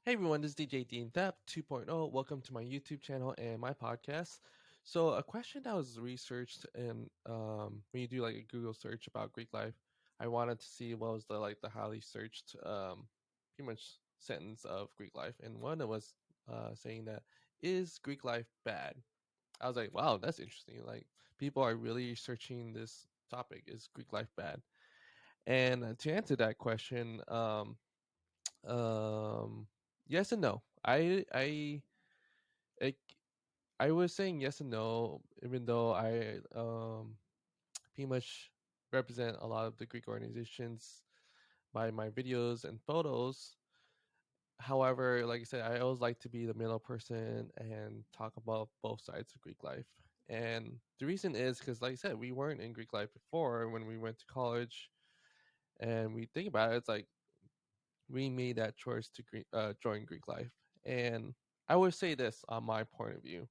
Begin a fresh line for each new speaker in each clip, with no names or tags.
Hey everyone, this is DJ Dean Thep 2.0. Welcome to my YouTube channel and my podcast. So, a question that was researched and when you do like a Google search about Greek life, I wanted to see what was the highly searched pretty much sentence of Greek life, and one that was saying that is Greek life bad? I was like, wow, that's interesting. Like people are really searching this topic: is Greek life bad? And to answer that question, um, yes and no. I I was saying yes and no, even though I pretty much represent a lot of the Greek organizations by my videos and photos. However, like I said, I always like to be the middle person and talk about both sides of Greek life. And the reason is because, like I said, we weren't in Greek life before when we went to college, and we think about it, it's like we made that choice to join Greek life. And I would say this on my point of view: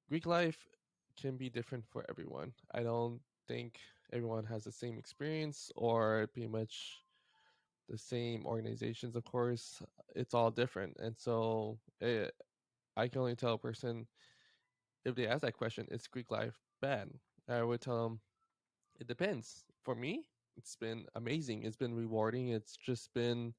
Greek life can be different for everyone. I don't think everyone has the same experience or pretty much the same organizations. Of course, it's all different, and so I can only tell a person if they ask that question, "Is Greek life bad?" I would tell them it depends. For me, it's been amazing. It's been rewarding. It's just been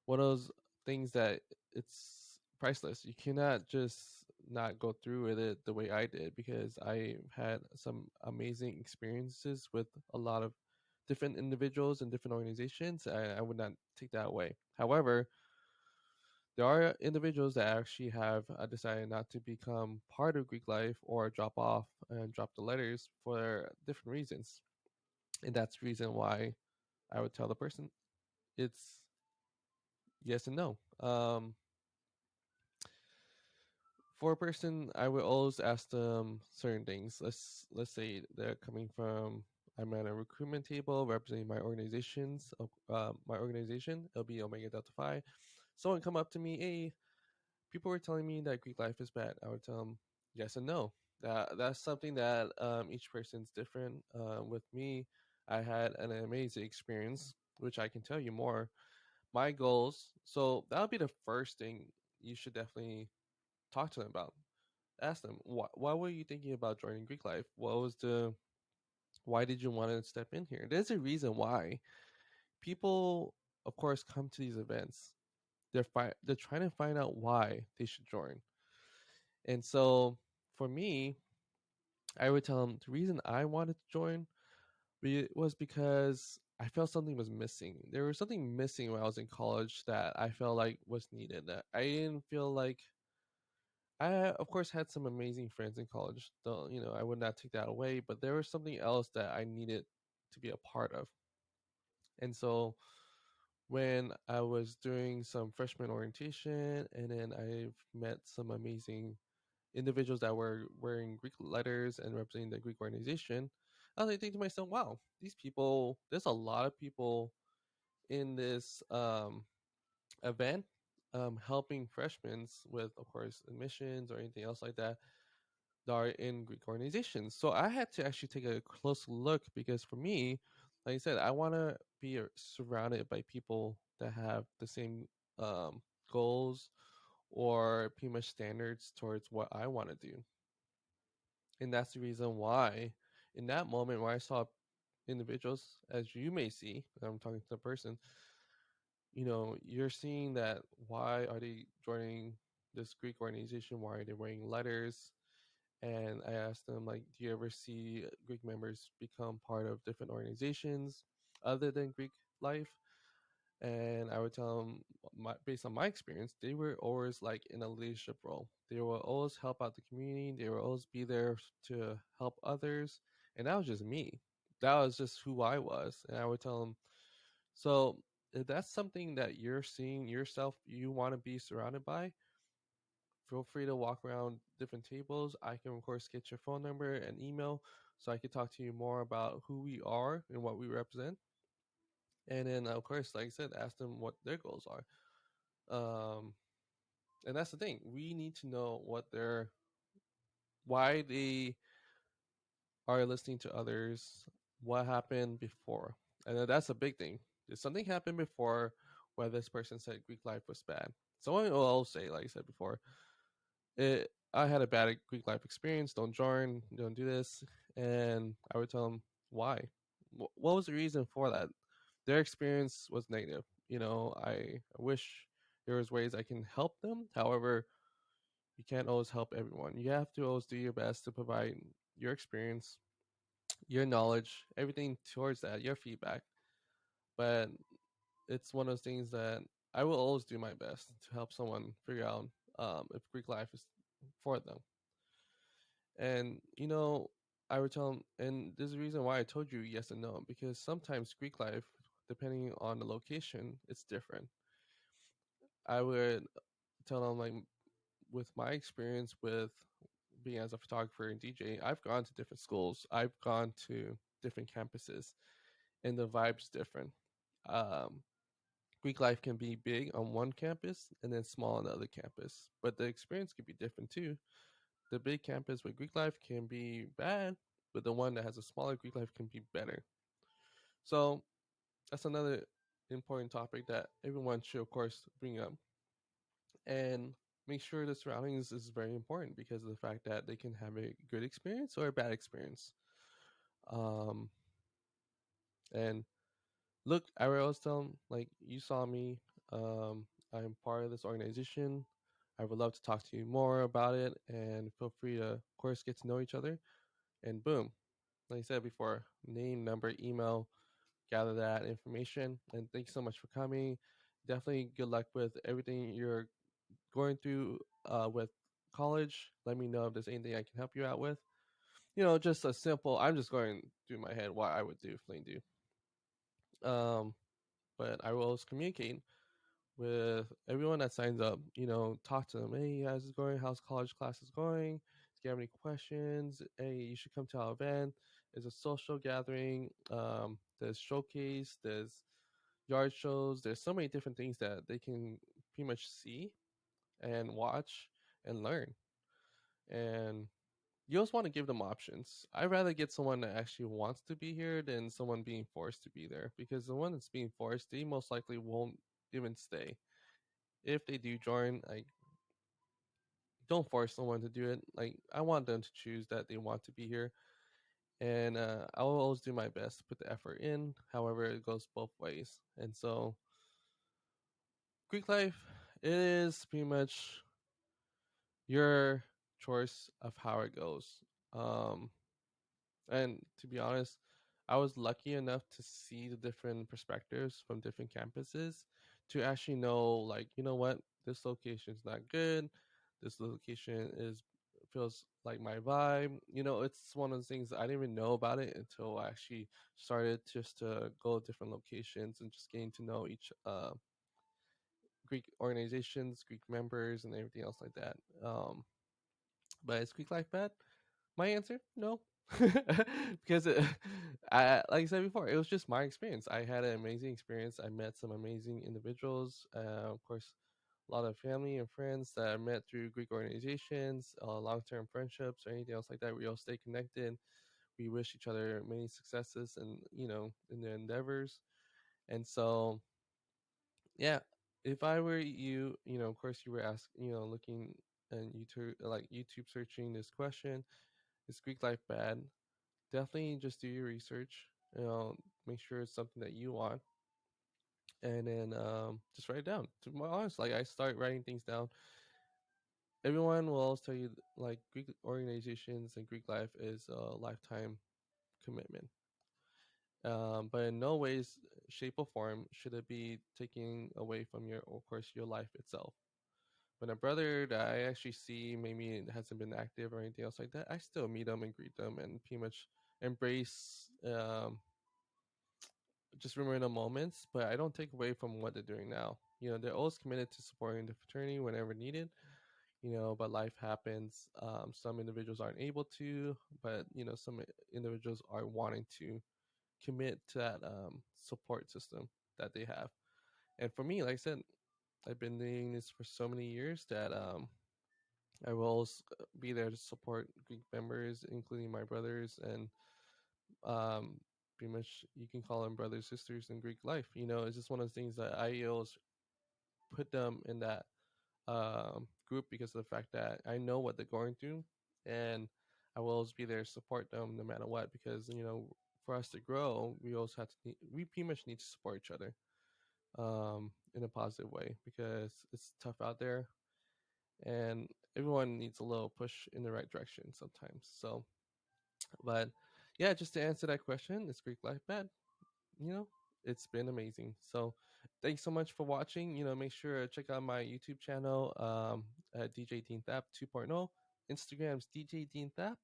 one of those things that it's priceless. You cannot just not go through with it the way I did because I had some amazing experiences with a lot of different individuals and different organizations. I would not take that away. However, there are individuals that actually have decided not to become part of Greek life or drop off and drop the letters for different reasons. And that's the reason why I would tell the person it's yes and no. For a person, I would always ask them certain things. Let's say they're coming from, I'm at a recruitment table representing my organization. It'll be Omega Delta Phi. Someone come up to me, hey, people were telling me that Greek life is bad. I would tell them yes and no. That's something that each person's different. With me, I had an amazing experience, which I can tell you more. My goals. So that would be the first thing you should definitely talk to them about. Ask them why were you thinking about joining Greek life? What was the why did you want to step in here? There's a reason why people, of course, come to these events. They're trying to find out why they should join. And so for me, I would tell them the reason I wanted to join was because I felt something was missing. There was something missing when I was in college that I felt like was needed. That I didn't feel like I, of course, had some amazing friends in college. Though I would not take that away. But there was something else that I needed to be a part of. And so when I was doing some freshman orientation, and then I've met some amazing individuals that were wearing Greek letters and representing the Greek organization, I was like thinking to myself, wow, these people, there's a lot of people in this event helping freshmen with, of course, admissions or anything else like that are in Greek organizations. So I had to actually take a close look because for me, like I said, I want to be surrounded by people that have the same goals or pretty much standards towards what I want to do. And that's the reason why, in that moment where I saw individuals, as you may see, I'm talking to the person, you're seeing that why are they joining this Greek organization? Why are they wearing letters? And I asked them, like, do you ever see Greek members become part of different organizations other than Greek life? And I would tell them, based on my experience, they were always like in a leadership role. They will always help out the community. They will always be there to help others. And that was just me. That was just who I was. And I would tell them, so if that's something that you're seeing yourself, you want to be surrounded by, feel free to walk around different tables. I can, of course, get your phone number and email so I can talk to you more about who we are and what we represent. And then, of course, like I said, ask them what their goals are. Um, and that's the thing. We need to know why they are listening to others, what happened before. And then that's a big thing. Did something happen before why this person said Greek life was bad. Someone will always say, like I said before, I had a bad Greek life experience. Don't join. Don't do this. And I would tell them why. What was the reason for that? Their experience was negative. I wish there was ways I can help them. However, you can't always help everyone. You have to always do your best to provide your experience, your knowledge, everything towards that, your feedback. But it's one of those things that I will always do my best to help someone figure out if Greek life is for them. And I would tell them, and there's a reason why I told you yes and no, because sometimes Greek life, depending on the location, it's different. I would tell them, like, with my experience with being as a photographer and DJ, I've gone to different schools, I've gone to different campuses, and the vibe's different. Um, Greek life can be big on one campus and then small on the other campus, but the experience could be different too. The big campus with Greek life can be bad, but the one that has a smaller Greek life can be better. So that's another important topic that everyone should, of course, bring up and make sure the surroundings is very important because of the fact that they can have a good experience or a bad experience. Um, and look, I would always tell them, like, you saw me. I'm part of this organization. I would love to talk to you more about it, and feel free to, of course, get to know each other. And boom, like I said before, name, number, email, gather that information. And thanks so much for coming. Definitely good luck with everything you're going through with college. Let me know if there's anything I can help you out with. Just a simple, I'm just going through my head what I would do, plain do. But I will always communicate with everyone that signs up. Talk to them. Hey, how's it going? How's college classes going? If you have any questions, hey, you should come to our event. It's a social gathering. There's showcase. There's yard shows. There's so many different things that they can pretty much see and watch and learn. And you also want to give them options. I'd rather get someone that actually wants to be here than someone being forced to be there, because the one that's being forced, they most likely won't even stay. If they do join, like, don't force someone to do it. Like, I want them to choose that they want to be here, and I will always do my best to put the effort in. However, it goes both ways, and so Greek life, it is pretty much your choice of how it goes. Um, And to be honest, I was lucky enough to see the different perspectives from different campuses to actually know, like, you know what, this location is not good. This location is feels like my vibe. It's one of the things I didn't even know about it until I actually started just to go to different locations and just getting to know each Greek organizations, Greek members, and everything else like that. But is Greek life bad? My answer, no. Because like I said before, it was just my experience. I had an amazing experience. I met some amazing individuals. Of course, a lot of family and friends that I met through Greek organizations, long-term friendships, or anything else like that. We all stay connected. We wish each other many successes and in their endeavors. And so, yeah, if I were you, of course, you were asking, looking and YouTube searching this question: is Greek life bad? Definitely just do your research. Make sure it's something that you want, and then just write it down. To be honest, like, I start writing things down. Everyone will always tell you, like, Greek organizations and Greek life is a lifetime commitment. But in no ways, shape, or form should it be taking away from your, of course, your life itself. When a brother that I actually see maybe hasn't been active or anything else like that, I still meet them and greet them and pretty much embrace, just remember the moments, but I don't take away from what they're doing now. They're always committed to supporting the fraternity whenever needed. But life happens. Some individuals aren't able to, but some individuals are wanting to commit to that support system that they have. And for me, like I said, I've been doing this for so many years that I will always be there to support Greek members, including my brothers, and pretty much you can call them brothers, sisters in Greek life. It's just one of the things that I always put them in that group because of the fact that I know what they're going through, and I will always be there to support them no matter what. Because for us to grow, we also have to we pretty much need to support each other in a positive way because it's tough out there, and everyone needs a little push in the right direction sometimes. So, but yeah, just to answer that question, is Greek life bad? you know, it's been amazing. So thanks so much for watching. Make sure to check out my YouTube channel, at DJ Dean Thap 2.0. Instagram's DJ Dean Thap.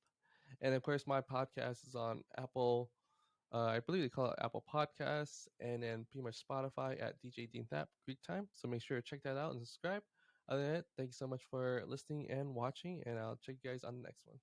And of course, my podcast is on Apple. I believe they call it Apple Podcasts, and then pretty much Spotify at DJ Dean Thap Greek Time. So make sure to check that out and subscribe. Other than that, thank you so much for listening and watching, and I'll check you guys on the next one.